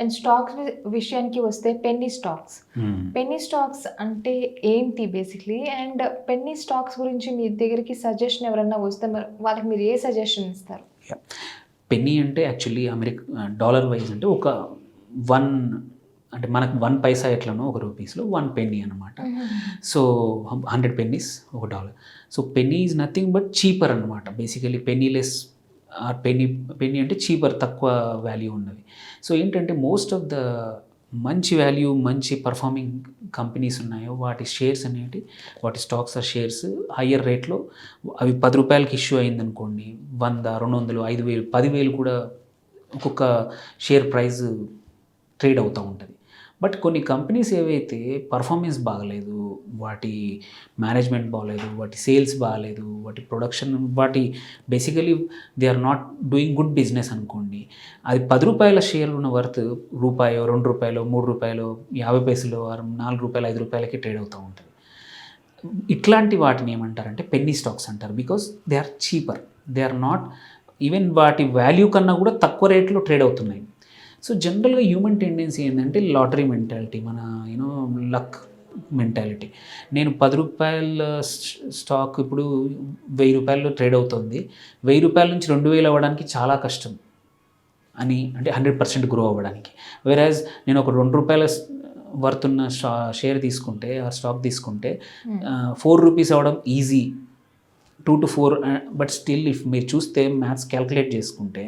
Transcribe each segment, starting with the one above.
And stocks విషయానికి వస్తే Penney stocks. Penney stocks అంటే ఏంటి బేసిక్లీ? అండ్ పెన్నీ స్టాక్స్ గురించి మీ దగ్గరికి సజెషన్ ఎవరన్నా వస్తే మరి వాళ్ళకి మీరు ఏ సజెషన్ ఇస్తారు? పెన్నీ అంటే యాక్చువల్లీ డాలర్ వైజ్ అంటే ఒక 1 అంటే మనకు 1 పైసా ఎట్లనో ఒక రూపీస్లో 1 పెన్నీ అనమాట. సో 100 పెన్నీస్ ఒక dollar. So penny is nothing but cheaper అనమాట. బేసికలీ పెన్నీలెస్ పెన్నీ అంటే చీపర్, తక్కువ వాల్యూ ఉన్నవి. సో ఏంటంటే మోస్ట్ ఆఫ్ ద మంచి వాల్యూ, మంచి పర్ఫార్మింగ్ కంపెనీస్ ఉన్నాయో వాటి షేర్స్ అనేవి, వాటి స్టాక్స్ ఆర్ షేర్స్ హయ్యర్ రేట్లో అవి 10 రూపాయలకి ఇష్యూ అయిందనుకోండి, 100, 200, 5,000, 10,000 కూడా ఒక్కొక్క షేర్ ప్రైస్ ట్రేడ్ అవుతూ ఉంటుంది. బట్ కొన్ని కంపెనీస్ ఏవైతే పర్ఫార్మెన్స్ బాగలేదు, వాటి మేనేజ్మెంట్ బాగలేదు, వాటి సేల్స్ బాగలేదు, వాటి ప్రొడక్షన్, వాటి basically they are not doing good business అనుకోండి, అది 10 రూపాయల షేర్ ఉన్న వర్త్ రూపాయో, 2 రూపాయలు, 3 రూపాయలు, 50 పైసలు, 4 రూపాయలు, 5 రూపాయలకి ట్రేడ్ అవుతూ ఉంటుంది. ఇట్లాంటి వాటిని ఏమంటారంటే పెన్నీ స్టాక్స్ అంటారు. Because they are cheaper, they are not even వాటి వాల్యూ కన్నా కూడా తక్కువ రేట్లో ట్రేడ్ అవుతున్నాయి. సో జనరల్గా హ్యూమన్ టెండెన్సీ ఏంటంటే లాటరీ మెంటాలిటీ, మన లక్ మెంటాలిటీ. నేను 10 రూపాయల స్టాక్ ఇప్పుడు 1000 రూపాయలు ట్రేడ్ అవుతుంది, 1000 రూపాయల నుంచి 2000 అవ్వడానికి చాలా కష్టం అని, అంటే 100% గ్రో అవ్వడానికి. వెరాజ్ నేను ఒక 2 రూపాయల వర్త్ ఉన్న షేర్ తీసుకుంటే, ఆ స్టాక్ తీసుకుంటే 4 రూపీస్ అవ్వడం easy, 2 to 4. But still if మీరు చూస్తే మ్యాథ్స్ క్యాల్కులేట్ చేసుకుంటే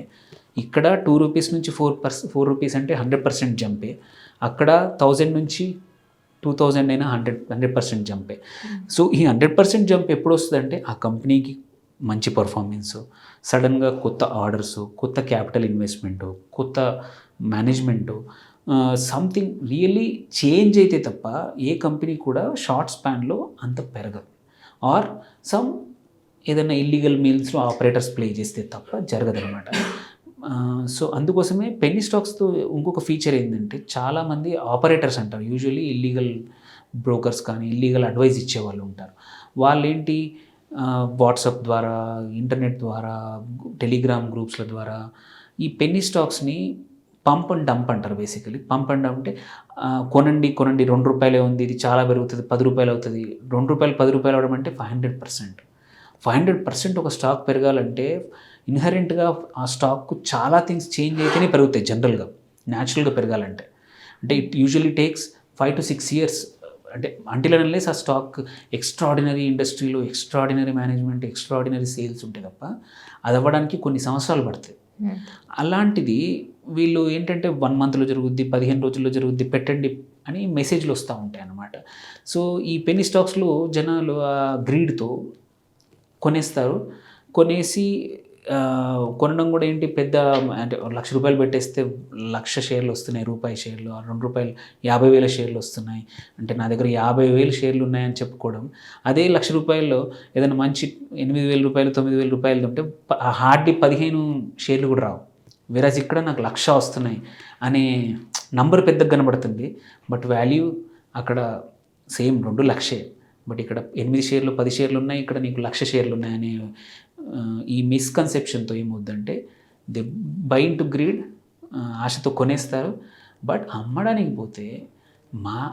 ఇక్కడ 2 రూపీస్ నుంచి 4 రూపీస్ అంటే 100% జంపే, అక్కడ 1000 నుంచి 2000 అయినా 100% జంపే. సో ఈ 100% జంప్ ఎప్పుడు వస్తుందంటే ఆ కంపెనీకి మంచి పర్ఫార్మెన్సు, సడన్గా కొత్త ఆర్డర్సు, కొత్త క్యాపిటల్ ఇన్వెస్ట్మెంటు, కొత్త మేనేజ్మెంటు, సంథింగ్ రియల్లీ చేంజ్ అయితే తప్ప ఏ కంపెనీ కూడా షార్ట్ స్పాన్లో అంత పెరగదు. ఆర్ సమ్ ఏదైనా ఇల్లీగల్ మీన్స్లో ఆపరేటర్స్ ప్లే చేస్తే తప్ప జరగదనమాట. సో అందుకోసమే పెన్నీ స్టాక్స్తో ఇంకొక ఫీచర్ ఏంటంటే, చాలామంది ఆపరేటర్స్ అంటారు, యూజువల్లీ ఇల్లీగల్ బ్రోకర్స్ కానీ ఇల్లీగల్ అడ్వైస్ ఇచ్చేవాళ్ళు ఉంటారు. వాళ్ళేంటి వాట్సాప్ ద్వారా, ఇంటర్నెట్ ద్వారా, టెలిగ్రామ్ గ్రూప్స్ల ద్వారా ఈ పెన్నీ స్టాక్స్ని పంప్ అండ్ డంప్ అంటారు. బేసికలీ పంప్ అండ్ డంప్ అంటే కొనండి 2 రూపాయలే ఉంది, ఇది చాలా పెరుగుతుంది, 10 రూపాయలు అవుతుంది. 2 రూపాయలు 10 రూపాయలు అవడం అంటే 500% ఒక స్టాక్ పెరగాలంటే ఇన్హరెంట్గా ఆ స్టాక్కు చాలా థింగ్స్ చేంజ్ అయితేనే పెరుగుతాయి. జనరల్గా న్యాచురల్గా పెరగాలంటే, అంటే it usually takes 5 to 6 years. అంటే అంటిల్ అండ్ అన్లెస్ ఆ స్టాక్ ఎక్స్ట్రాడినరీ ఇండస్ట్రీలో ఎక్స్ట్రాడినరీ మేనేజ్మెంట్, ఎక్స్ట్రాడినరీ సేల్స్ ఉంటే తప్ప అది అవ్వడానికి కొన్ని సంవత్సరాలు పడుతుంది. అలాంటిది వీళ్ళు ఏంటంటే 1 monthలో జరుగుద్ది, 15 రోజుల్లో జరుగుద్ది, పెట్టండి అని మెసేజ్లు వస్తూ ఉంటాయి అన్నమాట. సో ఈ పెన్నీ స్టాక్స్లో జనాలు ఆ గ్రీడ్తో కొనేస్తారు. కొనేసి కొనడం కూడా ఏంటి, పెద్ద అంటే 1,00,000 రూపాయలు పెట్టేస్తే 1,00,000 షేర్లు వస్తున్నాయి, రూపాయి షేర్లు, 2 రూపాయలు 50,000 షేర్లు వస్తున్నాయి, అంటే నా దగ్గర 50,000 షేర్లు ఉన్నాయని చెప్పుకోవడం. అదే 1,00,000 రూపాయల్లో ఏదైనా మంచి 8,000 రూపాయలు, 9,000 రూపాయలు ఉంటే హార్డ్లీ 15 షేర్లు కూడా రావు. వేరేజ్ ఇక్కడ నాకు 1,00,000 వస్తున్నాయి అనే నంబర్ పెద్దగా కనబడుతుంది, బట్ వాల్యూ అక్కడ సేమ్ 2,00,000. బట్ ఇక్కడ 8 షేర్లు, 10 షేర్లు ఉన్నాయి, ఇక్కడ నీకు 1,00,000 షేర్లు ఉన్నాయనే ఈ మిస్కన్సెప్షన్తో ఏమవుద్దంటే దే బై ఇంటూ గ్రీడ్, ఆశతో కొనేస్తారు. బట్ అమ్మడానికి పోతే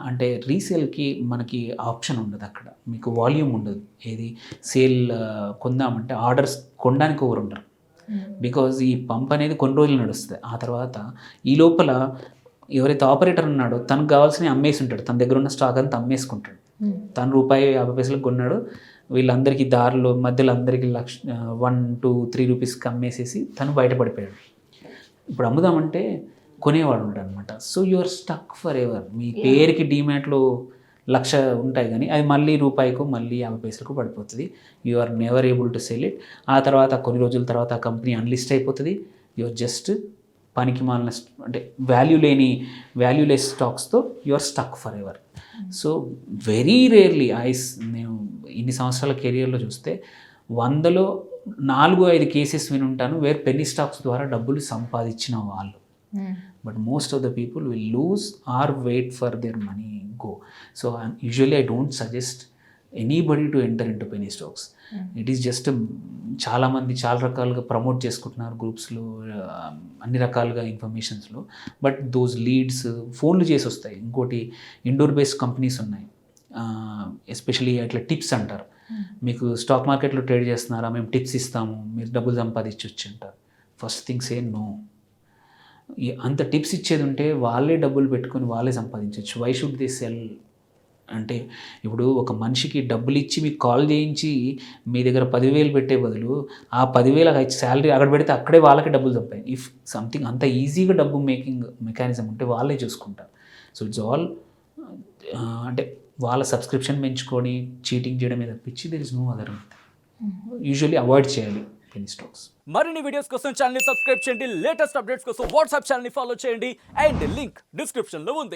అంటే రీసేల్కి మనకి ఆప్షన్ ఉండదు, అక్కడ మీకు వాల్యూమ్ ఉండదు. ఏది సేల్ కొందామంటే ఆర్డర్స్ కొనడానికి ఎవరు ఉంటారు, బికాజ్ ఈ పంప్ అనేది కొన్ని రోజులు నడుస్తుంది. ఆ తర్వాత ఈ లోపల ఎవరైతే ఆపరేటర్ ఉన్నాడో తనకు కావాల్సినవి అమ్మేసి ఉంటాడు, తన దగ్గర ఉన్న స్టాక్ అంతా అమ్మేసుకుంటాడు. తను ₹1.50 కొన్నాడు, వీళ్ళందరికీ దారిలో మధ్యలో అందరికీ 1, 2, 3 రూపీస్కి అమ్మేసేసి తను బయటపడిపోయాడు. ఇప్పుడు అమ్ముదామంటే కొనేవాడు ఉంటాడు అనమాట. So you are stuck forever. మీ పేరుకి డీమ్యాట్లో 1,00,000 ఉంటాయి కానీ అది మళ్ళీ రూపాయికో మళ్ళీ 50 పైసలకు పడిపోతుంది. You are never able to sell it. ఆ తర్వాత కొన్ని రోజుల తర్వాత ఆ కంపెనీ అన్లిస్ట్ అయిపోతుంది. యు ఆర్ జస్ట్ పనికి మాలిన, అంటే వాల్యూలెస్ స్టాక్స్తో you are stuck forever. So very rarely నేను ఇన్ని సంవత్సరాల కెరియర్లో చూస్తే 100లో 4-5 కేసెస్ వినుంటాను వేర్ పెన్నీ స్టాక్స్ ద్వారా డబ్బులు సంపాదించిన వాళ్ళు. But most of the people will lose or wait for their money go. So usually I don't suggest anybody to enter into penny stocks. It is just చాలామంది చాలా రకాలుగా promote చేసుకుంటున్నారు గ్రూప్స్లో, అన్ని రకాలుగా ఇన్ఫర్మేషన్స్లో. బట్ దోస్ లీడ్స్ ఫోన్లు చేసి వస్తాయి. ఇంకోటి ఇండోర్ బేస్డ్ కంపెనీస్ ఉన్నాయి, ఎస్పెషలీ అట్లా టిప్స్ అంటారు. మీకు స్టాక్ మార్కెట్లో ట్రేడ్ చేస్తున్నారా, మేము టిప్స్ ఇస్తాము, మీరు డబ్బులు సంపాదించవచ్చు అంటారు. First thing say no. అంత టిప్స్ ఇచ్చేది ఉంటే వాళ్ళే డబ్బులు పెట్టుకొని వాళ్ళే సంపాదించవచ్చు. Why should they sell? అంటే ఇప్పుడు ఒక మనిషికి డబ్బులు ఇచ్చి మీకు కాల్ చేయించి మీ దగ్గర 10,000 పెట్టే బదులు ఆ 10,000 శాలరీ అక్కడ పెడితే అక్కడే వాళ్ళకి డబ్బులు తప్పాయి. ఇఫ్ సంథింగ్ అంత ఈజీగా డబ్బు మేకింగ్ మెకానిజం ఉంటే వాళ్ళే చూసుకుంటారు. సో ఇట్స్ ఆల్ అంటే వాళ్ళ సబ్స్క్రిప్షన్ పెంచుకొని చీటింగ్ చేయడం మీద తప్పించి there is no other. Usually avoid చేయాలి పెనీ స్టాక్స్. మరిన్ని వీడియోస్ కోసం ఛానల్ ని సబ్స్క్రైబ్ చేయండి, లేటెస్ట్ అప్డేట్స్ కోసం వాట్సాప్ ఛానల్ ని ఫాలో చేయండి అండ్ లింక్ డిస్క్రిప్షన్ లో ఉంది.